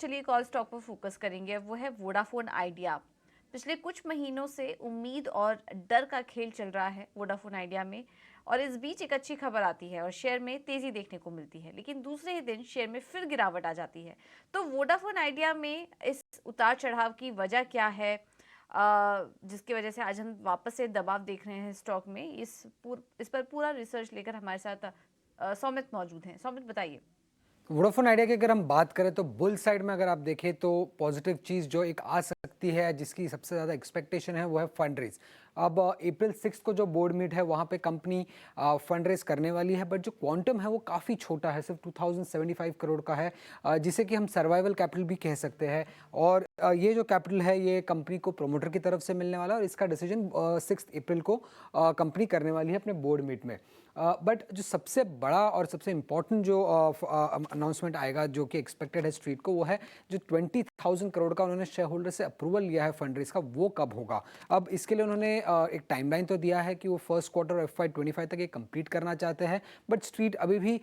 चलिए एक और स्टॉक पर फोकस करेंगे, वो है वोडाफोन आइडिया। पिछले कुछ महीनों से उम्मीद और डर का खेल चल रहा है वोडाफोन आइडिया में, और इस बीच एक अच्छी खबर आती है और शेयर में तेजी देखने को मिलती है, लेकिन दूसरे ही दिन शेयर में फिर गिरावट आ जाती है। तो वोडाफोन आइडिया में इस उतार चढ़ाव की वजह क्या है, जिसकी वजह से आज हम वापस से दबाव देख रहे हैं स्टॉक में? इस पर पूरा रिसर्च लेकर हमारे साथ सौमित मौजूद हैं। सौमित, बताइए। वोडाफोन आइडिया की अगर हम बात करें तो बुल साइड में अगर आप देखें तो पॉजिटिव चीज़ जो एक आ सकती है, जिसकी सबसे ज़्यादा एक्सपेक्टेशन है, वो है फंड रेज। अब अप्रैल 6 को जो बोर्ड मीट है वहाँ पे कंपनी फंड रेज करने वाली है, बट जो क्वांटम है वो काफ़ी छोटा है, सिर्फ 2075 करोड़ का है, जिसे कि हम सर्वाइवल कैपिटल भी कह सकते हैं। और ये जो कैपिटल है ये कंपनी को प्रोमोटर की तरफ से मिलने वाला है, और इसका डिसीजन 6 अप्रैल को कंपनी करने वाली है अपने बोर्ड मीट में। बट जो सबसे बड़ा और सबसे इम्पोर्टेंट जो अनाउंसमेंट आएगा, जो कि एक्सपेक्टेड है स्ट्रीट को, वो है जो 20,000 करोड़ का उन्होंने शेयर होल्डर से अप्रूवल लिया है फंड रेज का, वो कब होगा। अब इसके लिए उन्होंने एक टाइमलाइन तो दिया है कि वो फर्स्ट क्वार्टर FY25 तक ये कंप्लीट करना चाहते हैं, बट स्ट्रीट अभी भी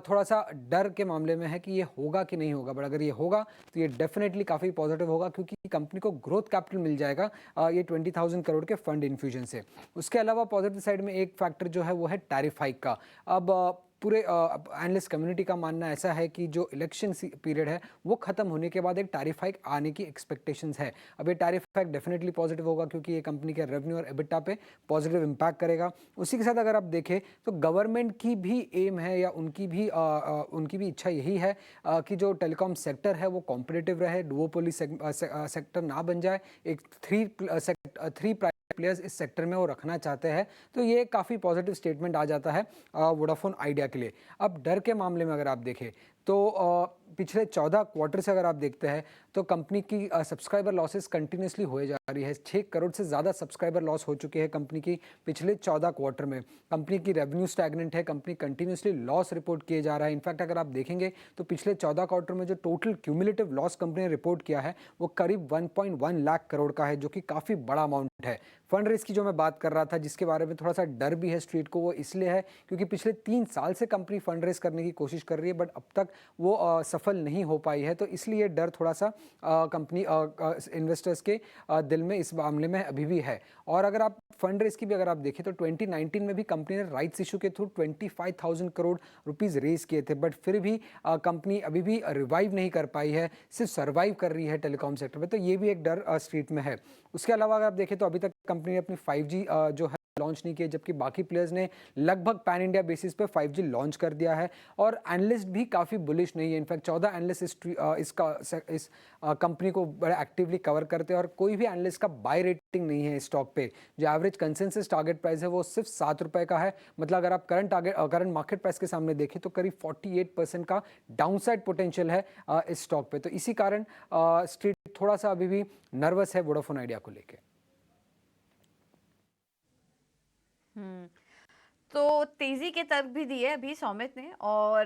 थोड़ा सा डर के मामले में है कि ये होगा कि नहीं होगा। बट अगर ये होगा तो ये डेफिनेटली काफ़ी पॉजिटिव होगा, क्योंकि कंपनी को ग्रोथ कैपिटल मिल जाएगा ये 20,000 करोड़ के फंड इन्फ्यूजन से। उसके अलावा पॉजिटिव साइड में एक फैक्टर जो है वो है टैरिफ हाइक का। अब पूरे एनालिस्ट कम्युनिटी का मानना ऐसा है कि जो इलेक्शन पीरियड है वो खत्म होने के बाद एक टैरिफ हाइक आने की एक्सपेक्टेशंस है। अब ये टैरिफ हाइक डेफिनेटली पॉजिटिव होगा, क्योंकि ये कंपनी के रेवेन्यू और एबिटा पे पॉजिटिव इम्पैक्ट करेगा। उसी के साथ अगर आप देखें तो गवर्नमेंट की भी एम है, या उनकी भी इच्छा यही है कि जो टेलीकॉम सेक्टर है वो कॉम्पिटिटिव रहे, डुओपोली सेक्टर ना बन जाए, एक थ्री प्लेयर्स इस सेक्टर में वो रखना चाहते हैं। तो ये काफ़ी पॉजिटिव स्टेटमेंट आ जाता है वोडाफोन आइडिया के लिए। अब डर के मामले में अगर आप देखें तो पिछले 14 क्वार्टर से अगर आप देखते हैं तो कंपनी की सब्सक्राइबर लॉसेस कंटिन्यूसली हो जा रही है। 6 करोड़ से ज़्यादा सब्सक्राइबर लॉस हो चुके हैं कंपनी की पिछले 14 क्वार्टर में। कंपनी की रेवेन्यू स्टैग्नेंट है, कंपनी कंटिन्यूसली लॉस रिपोर्ट किए जा रहा है। इनफैक्ट अगर आप देखेंगे तो पिछले 14 क्वार्टर में जो टोटल क्यूमुलेटिव लॉस कंपनी ने रिपोर्ट किया है वो करीब 1.1 लाख करोड़ का है, जो कि काफ़ी बड़ा अमाउंट है। फंड रेज की जो मैं बात कर रहा था, जिसके बारे में थोड़ा सा डर भी है स्ट्रीट को, वो इसलिए है क्योंकि पिछले 3 साल से कंपनी फंड रेज करने की कोशिश कर रही है, बट अब तक वो सफल नहीं हो पाई है। तो इसलिए डर थोड़ा सा कंपनी इन्वेस्टर्स के दिल में इस मामले में अभी भी है। और अगर आप फंड रेज की भी अगर आप देखें तो 2019 में भी कंपनी ने राइट्स इशू के थ्रू 25,000 करोड़ रुपीस रेज किए थे, बट फिर भी कंपनी अभी भी रिवाइव नहीं कर पाई है, सिर्फ सर्वाइव कर रही है टेलीकॉम सेक्टर में। तो ये भी एक डर स्ट्रीट में है। उसके अलावा अगर आप देखें तो अभी तक कंपनी ने अपनी 5G जो है लॉन्च नहीं किया, जबकि बाकी प्लेयर्स ने लगभग पैन इंडिया बेसिस पे 5G लॉन्च कर दिया है। और एनालिस्ट भी काफ़ी बुलिश नहीं है। इनफैक्ट 14 एनालिस्ट इस कंपनी को बड़े एक्टिवली कवर करते हैं, और कोई भी एनालिस्ट का बाय रेटिंग नहीं है इस स्टॉक पे। जो एवरेज कंसेंसस टारगेट प्राइस है वो सिर्फ ₹7 का है। मतलब अगर आप करंट मार्केट प्राइस के सामने देखें तो करीब 48% का डाउनसाइड पोटेंशियल है इस स्टॉक पे। तो इसी कारण स्ट्रीट थोड़ा सा अभी भी नर्वस है वोडाफोन आइडिया को लेके। हम्म। तो तेजी के तर्क भी दिए अभी सौमित ने, और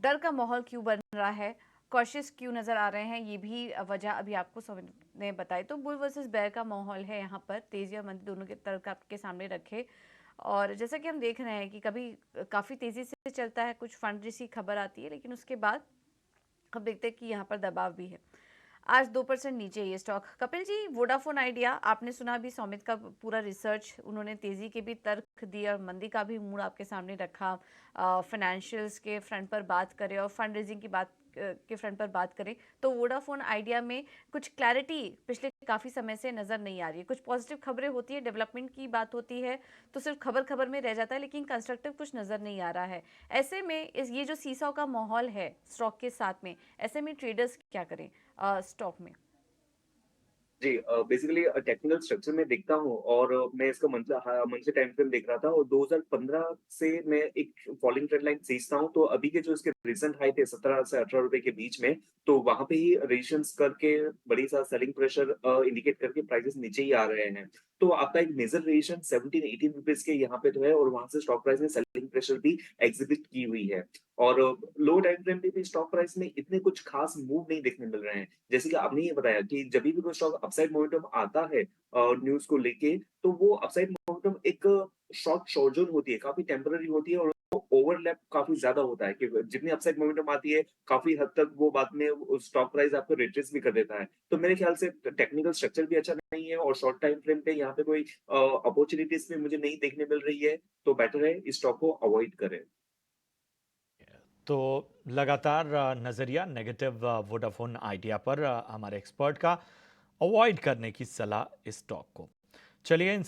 डर का माहौल क्यों बन रहा है, कॉशियस क्यों नजर आ रहे हैं, ये भी वजह अभी आपको सौमित ने बताई। तो बुल वर्सेस बेयर का माहौल है यहाँ पर, तेजी और मंदी दोनों के तर्क आपके सामने रखे। और जैसा कि हम देख रहे हैं कि कभी काफी तेजी से चलता है, कुछ फंड जैसी खबर आती है, लेकिन उसके बाद अब देखते हैं कि यहाँ पर दबाव भी है। आज 2% नीचे ये stock. Kapil ji, Vodafone idea आपने सुना भी, सौमित का पूरा रिसर्च, उन्होंने तेजी के भी तर्क दिए और मंदी का भी मूड आपके सामने रखा। फाइनेंशियल्स के फ्रंट पर बात करें और फंड रेजिंग की बात के फ्रंट पर बात करें तो वोडाफोन आइडिया में कुछ क्लैरिटी पिछले काफ़ी समय से नज़र नहीं आ रही है। कुछ पॉजिटिव खबरें होती है, डेवलपमेंट की बात होती है, तो सिर्फ खबर खबर में रह जाता है, लेकिन कंस्ट्रक्टिव कुछ नज़र नहीं आ रहा है। ऐसे में ये जो सीसॉ का माहौल है स्टॉक के साथ में, ऐसे में ट्रेडर्स क्या करें स्टॉक में? जी बेसिकली टेक्निकल स्ट्रक्चर में देखता हूँ और मैं इसका मंथली टाइम फ्रेम देख रहा था और 2015 से मैं एक फॉलिंग ट्रेंड लाइन खींचता हूँ। तो अभी के जो इसके रिसेंट हाई थे 17 से 18 रुपए के बीच में, तो वहां पे ही रेजिस्टेंस करके बड़ी सा सेलिंग प्रेशर इंडिकेट करके प्राइसेस नीचे ही आ रहे हैं। तो आपका एक मेजर रेजिस्टेंस 17-18 रुपीज के यहाँ पे तो है, और वहां से स्टॉक प्राइस ने सेलिंग प्रेशर भी एग्जिबिट की हुई है। और लो टाइम फ्रेम पे भी स्टॉक प्राइस में इतने कुछ खास मूव नहीं देखने मिल रहे हैं। जैसे कि आपने ये बताया कि जब भी कोई स्टॉक अपसाइड मोमेंटम आता है न्यूज़ को लेके, तो वो अपसाइड मोमेंटम एक शॉर्ट शॉर्जन होती है, काफ़ी टेम्परेरी होती है, और ओवरलैप काफी ज्यादा होता है कि जितनी अपसाइड मोमेंटम आती है काफी हद तक वो बाद में स्टॉक प्राइस आपको रिट्रेस भी कर देता है। तो मेरे ख्याल से टेक्निकल स्ट्रक्चर भी अच्छा नहीं है और शॉर्ट टाइम फ्रेम पे यहाँ पे कोई अपॉर्चुनिटीज भी मुझे नहीं देखने मिल रही है, तो बेटर है इस स्टॉक को अवॉइड करें। तो लगातार नज़रिया नेगेटिव वोडाफोन आइडिया पर हमारे एक्सपर्ट का, अवॉइड करने की सलाह इस स्टॉक को। चलिए इन